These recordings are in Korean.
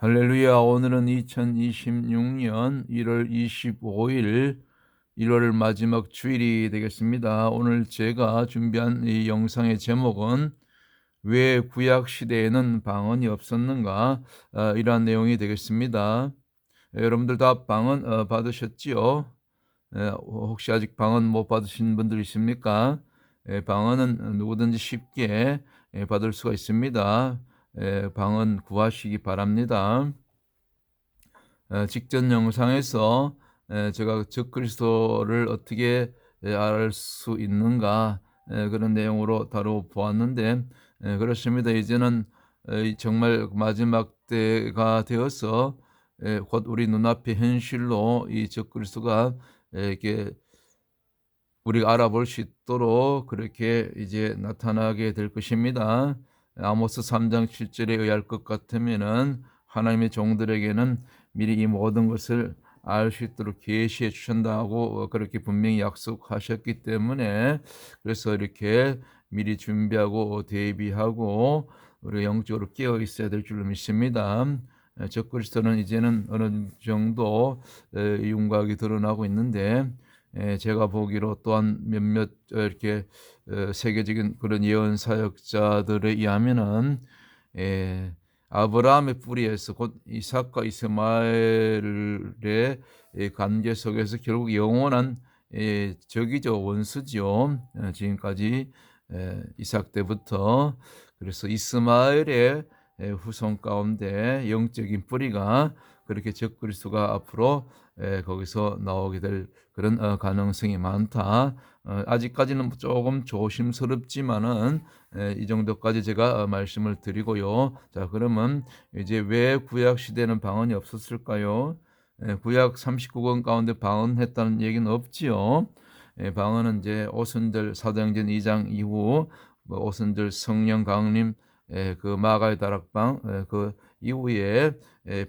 할렐루야. 오늘은 2026년 1월 25일 1월 마지막 주일이 되겠습니다. 오늘 제가 준비한 이 영상의 제목은 왜 구약 시대에는 방언이 없었는가, 이러한 내용이 되겠습니다. 여러분들 다 방언 받으셨지요? 혹시 아직 방언 못 받으신 분들 있습니까? 방언은 누구든지 쉽게 받을 수가 있습니다. 방언 구하시기 바랍니다. 직전 영상에서 제가 적그리스도를 어떻게 알 수 있는가, 그런 내용으로 다뤄보았는데, 그렇습니다. 이제는 정말 마지막 때가 되어서 곧 우리 눈앞의 현실로 이 적그리스도가 이렇게 우리가 알아볼 수 있도록 그렇게 이제 나타나게 될 것입니다. 아모스 3장 7절에 의할 것 같으면은 하나님의 종들에게는 미리 이 모든 것을 알 수 있도록 계시해 주신다고 그렇게 분명히 약속하셨기 때문에, 그래서 이렇게 미리 준비하고 대비하고 우리가 영적으로 깨어 있어야 될 줄로 믿습니다. 적그리스도는 이제는 어느 정도 윤곽이 드러나고 있는데, 제가 보기로 또한 몇몇 이렇게 세계적인 그런 예언 사역자들에 의하면은 아브라함의 뿌리에서 곧 이삭과 이스마엘의 관계 속에서 결국 영원한 적이죠, 원수지요. 지금까지 이삭 때부터. 그래서 이스마엘의 후손 가운데 영적인 뿌리가 그렇게 적그리스도가 앞으로 거기서 나오게 될 그런 가능성이 많다. 아직까지는 조금 조심스럽지만은 이 정도까지 제가 말씀을 드리고요. 자, 그러면 이제 왜 구약 시대는 방언이 없었을까요? 구약 39권 가운데 방언했다는 얘기는 없지요. 방언은 이제 오순절 사도행전 2장 이후 오순절 성령 강림, 그 마가의 다락방, 그 이후에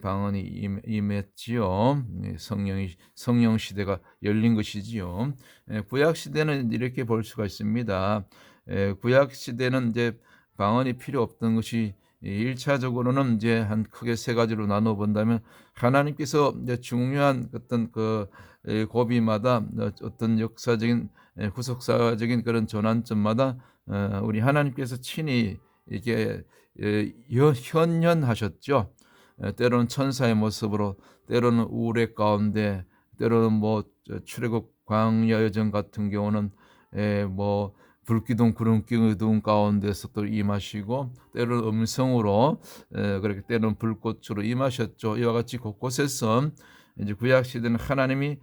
방언이 임했지요. 성령 시대가 열린 것이지요. 구약 시대는 이렇게 볼 수가 있습니다. 구약 시대는 이제 방언이 필요 없던 것이, 1차적으로는 이제 한 크게 세 가지로 나눠 본다면, 하나님께서 이제 중요한 어떤 그 고비마다 어떤 역사적인 후속사적인 그런 전환점마다 우리 하나님께서 친히 이게 현현하셨죠. 때로는 천사의 모습으로, 때로는 우레 가운데, 때로는 뭐 출애굽 광야 여정 같은 경우는 뭐 불기둥 구름기둥 가운데서 또 임하시고, 때로는 음성으로, 그렇게 때로는 불꽃으로 임하셨죠. 이와 같이 곳곳에서 이제 구약 시대는 하나님이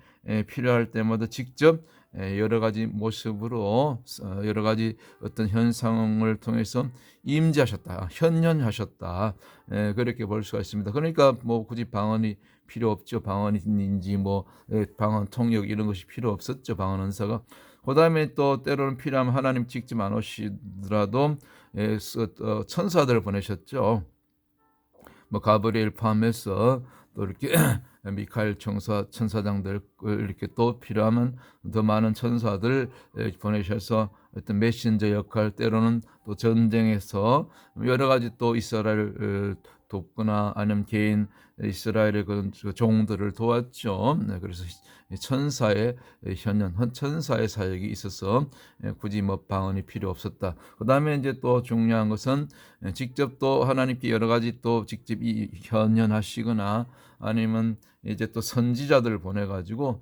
필요할 때마다 직접 여러 가지 모습으로, 여러 가지 어떤 현상을 통해서 임재하셨다, 현현하셨다, 그렇게 볼 수가 있습니다. 그러니까 뭐 굳이 방언이 필요 없죠. 방언인지 뭐 방언 통역 이런 것이 필요 없었죠, 방언 은사가. 그 다음에 또 때로는 필요하면 하나님 직접 안 오시더라도 천사들을 보내셨죠. 뭐 가브리엘 포함해서 또 이렇게 미카엘 천사장들, 이렇게 또 필요하면 더 많은 천사들 보내셔서 어떤 메신저 역할, 때로는 또 전쟁에서 여러 가지 또 이스라엘을 돕거나 아니면 개인 이스라엘의 그런 종들을 도왔죠. 그래서 천사의 천사의 사역이 있어서 굳이 뭐 방언이 필요 없었다. 그 다음에 이제 또 중요한 것은 직접 또 하나님께 여러 가지 또 직접 현현하시거나, 아니면 이제 또 선지자들을 보내가지고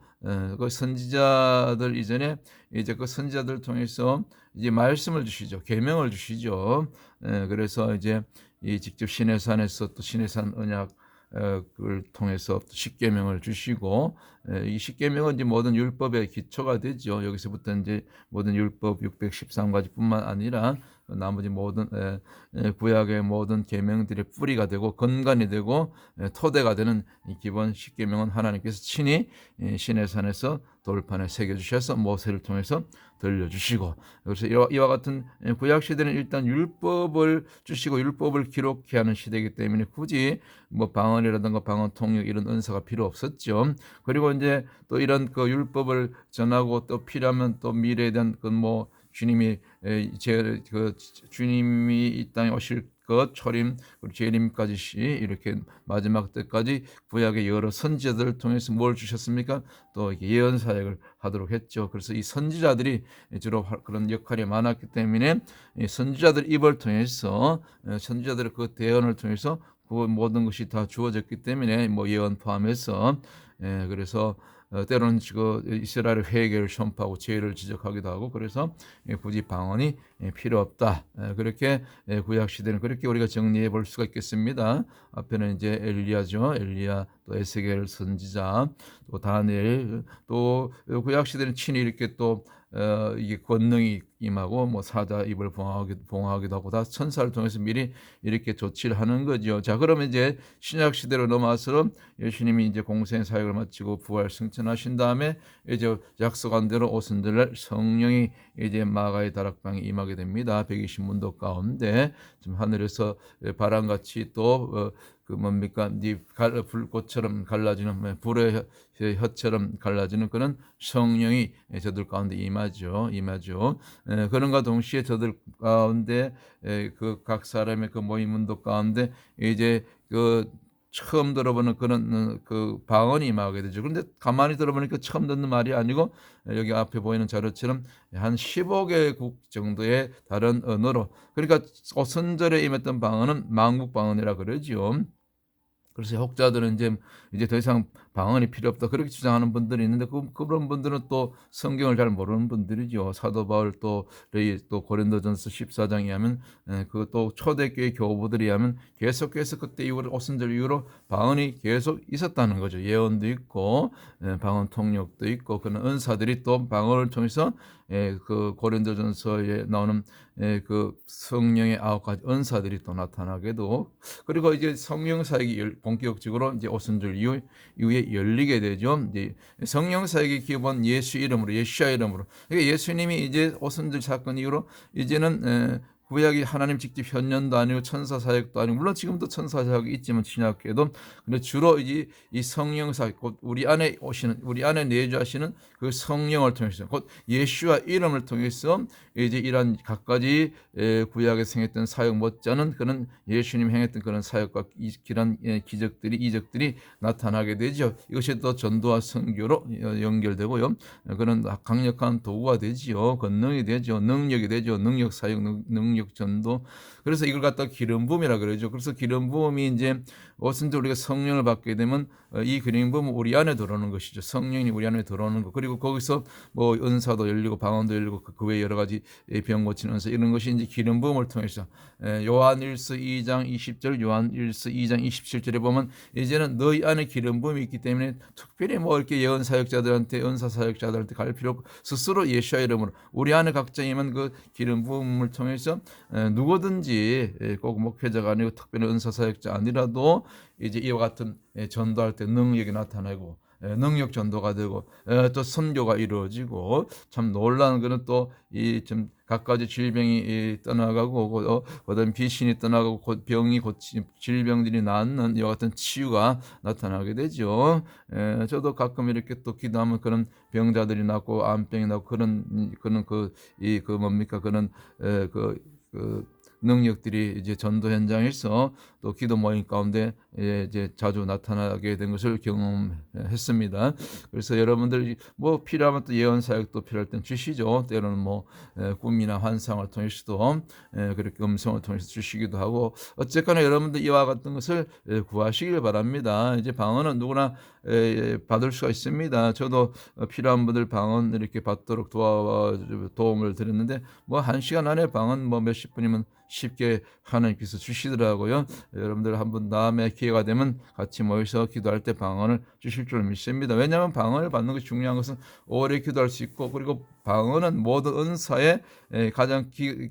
그 선지자들 이전에 이제 그 선지자들을 통해서 이제 말씀을 주시죠, 계명을 주시죠. 그래서 이제 이 직접 시내산에서 또 시내산 언약 을 통해서 십계명을 주시고, 이 십계명은 이제 모든 율법의 기초가 되죠. 여기서부터 이제 모든 율법 613가지뿐만 아니라 나머지 모든 구약의 모든 계명들의 뿌리가 되고 근간이 되고 토대가 되는 이 기본 십계명은 하나님께서 친히 시내산에서 돌판에 새겨주셔서 모세를 통해서 들려주시고, 그래서 이와 같은 구약 시대는 일단 율법을 주시고 율법을 기록해 하는 시대이기 때문에 굳이 뭐 방언이라든가 방언 통역 이런 은사가 필요 없었죠. 그리고 이제 또 이런 그 율법을 전하고 또 필요하면 또 미래에 대한 그 뭐 주님이 이 땅에 오실 실컷 초림 그리고 재림까지 이렇게 마지막 때까지 구약의 여러 선지자들을 통해서 뭘 주셨습니까? 또 이렇게 예언 사역을 하도록 했죠. 그래서 이 선지자들이 주로 그런 역할이 많았기 때문에 이 선지자들 입을 통해서 선지자들의 그 대언을 통해서 그 모든 것이 다 주어졌기 때문에 뭐 예언 포함해서 그래서 때로는 그 이스라엘의 회개를 선포하고 죄를 지적하기도 하고 그래서 굳이 방언이 필요 없다. 그렇게 구약 시대는 그렇게 우리가 정리해 볼 수가 있겠습니다. 앞에는 이제 엘리야죠. 엘리야 또 에스겔 선지자 또 다니엘 또 구약 시대는 친히 이렇게 또 이게 권능이 임하고 뭐 사자 입을 봉하기도 하고 다 천사를 통해서 미리 이렇게 조치를 하는 거죠. 자, 그러면 이제 신약 시대로 넘어와서 예수님이 이제 공생 사역을 마치고 부활 승천하신 다음에 이제 약속한 대로 오순절날 성령이 이제 마가의 다락방에 임하게 됩니다. 120문도 가운데 좀 하늘에서 바람같이 또 그 뭡니까 불꽃처럼 갈라지는 불의 혀처럼 갈라지는 그런 성령이 저들 가운데 임하죠. 그런가 동시에 저들 가운데 그 각 사람의 그 모임문도 가운데 이제 그 처음 들어보는 그런 그 방언이 임하게 되죠. 그런데 가만히 들어보니까 처음 듣는 말이 아니고 여기 앞에 보이는 자료처럼 한 15개국 정도의 다른 언어로, 그러니까 오순절에 임했던 방언은 만국 방언이라 그러지요. 그래서 혹자들은 이제 더 이상 방언이 필요 없다 그렇게 주장하는 분들이 있는데 그런 분들은 또 성경을 잘 모르는 분들이죠. 사도 바울 또 고린도전서 14장에 하면 그또 초대교회 교부들이 하면 계속해서 그때 이후로 오순절 이후로 방언이 계속 있었다는 거죠. 예언도 있고 방언 통역도 있고 그런 은사들이 또 방언을 통해서 그 고린도전서에 나오는 그 성령의 9가지 은사들이 또 나타나게도, 그리고 이제 성령 사역이 본격적으로 이제 오순절 이후에 열리게 되죠. 이제 성령 사역의 기본 예수 이름으로, 예수야 이름으로. 그러니까 예수님이 이제 오순절 사건 이후로 이제는 구약이 하나님 직접 현년도 아니고 천사 사역도 아니고, 물론 지금도 천사 사역이 있지만 신약에도, 근데 주로 이제 이 성령 사역, 곧 우리 안에 내주하시는 그 성령을 통해서, 곧 예수와 이름을 통해서 이제 이런 각가지 구약에서 행했던 사역 못지않은 그런 예수님 행했던 그런 사역과 이런 기적들이 이적들이 나타나게 되죠. 이것이 또 전도와 선교로 연결되고요. 그런 강력한 도구가 되지요. 권능이 되죠. 능력이 되죠. 능력 사역, 능력 전도. 그래서 이걸 갖다 기름 부음이라 그러죠. 그래서 기름 부음이 이제 오순절 우리가 성령을 받게 되면 이 기름 부음은 우리 안에 들어오는 것이죠. 성령이 우리 안에 들어오는 거. 그리고 거기서 뭐 은사도 열리고 방언도 열리고 그 외 여러 가지 병 고치는 은사, 이런 것이 이제 기름 부음을 통해서 요한일서 2장 20절, 요한일서 2장 27절에 보면 이제는 너희 안에 기름 부음이 있기 때문에 특별히 뭐 이렇게 예언 사역자들한테 은사 사역자들한테 갈 필요 없고 스스로 예수의 이름으로 우리 안에 각자 임한 그 기름 부음을 통해서 누구든지 꼭 목회자가 아니고 특별히 은사 사역자 아니라도 이제 이와 같은 전도할 때 능력이 나타나고 능력 전도가 되고 또 선교가 이루어지고, 참 놀라운 거는 또 이 좀 각가지 질병이 떠나가고 그다음 귀신이 떠나가고 병이 질병들이 낫는 이와 같은 치유가 나타나게 되죠. 저도 가끔 이렇게 또 기도하면 그런 병자들이 낫고 암병이 낫고 그런 뭡니까 그런 능력들이 이제 전도 현장에서 또 기도 모임 가운데 이제 자주 나타나게 된 것을 경험했습니다. 그래서 여러분들 뭐 필요하면 또 예언 사역도 필요할 땐 주시죠. 때로는 뭐 꿈이나 환상을 통해서도 그렇게 음성을 통해서 주시기도 하고, 어쨌거나 여러분들 이와 같은 것을 구하시길 바랍니다. 이제 방언은 누구나 받을 수가 있습니다. 저도 필요한 분들 방언 이렇게 받도록 도움을 드렸는데 뭐 1시간 안에 방언 뭐 몇십 분이면 쉽게 하나님께서 주시더라고요. 여러분들 한번 다음에 기회가 되면 같이 모여서 기도할 때 방언을 주실 줄 믿습니다. 왜냐하면 방언을 받는 것이 중요한 것은 오래 기도할 수 있고, 그리고 방언은 모든 은사의 가장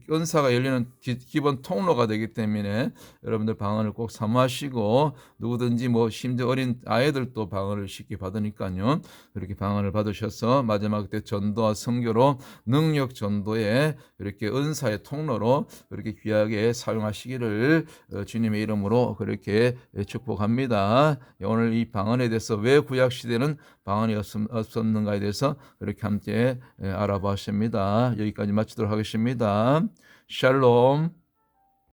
은사가 열리는 기본 통로가 되기 때문에 여러분들 방언을 꼭 사모하시고, 누구든지 뭐 심지어 어린 아이들도 방언을 쉽게 받으니까요. 그렇게 방언을 받으셔서 마지막 때 전도와 선교로 능력 전도에 이렇게 은사의 통로로 그렇게 귀하게 사용하시기를 주님의 이름으로 그렇게 축복합니다. 오늘 이 방언에 대해서 왜 구약 시대는 방언이 없었는가에 대해서 그렇게 함께 알아보았습니다. 여기까지 마치도록 하겠습니다. 샬롬.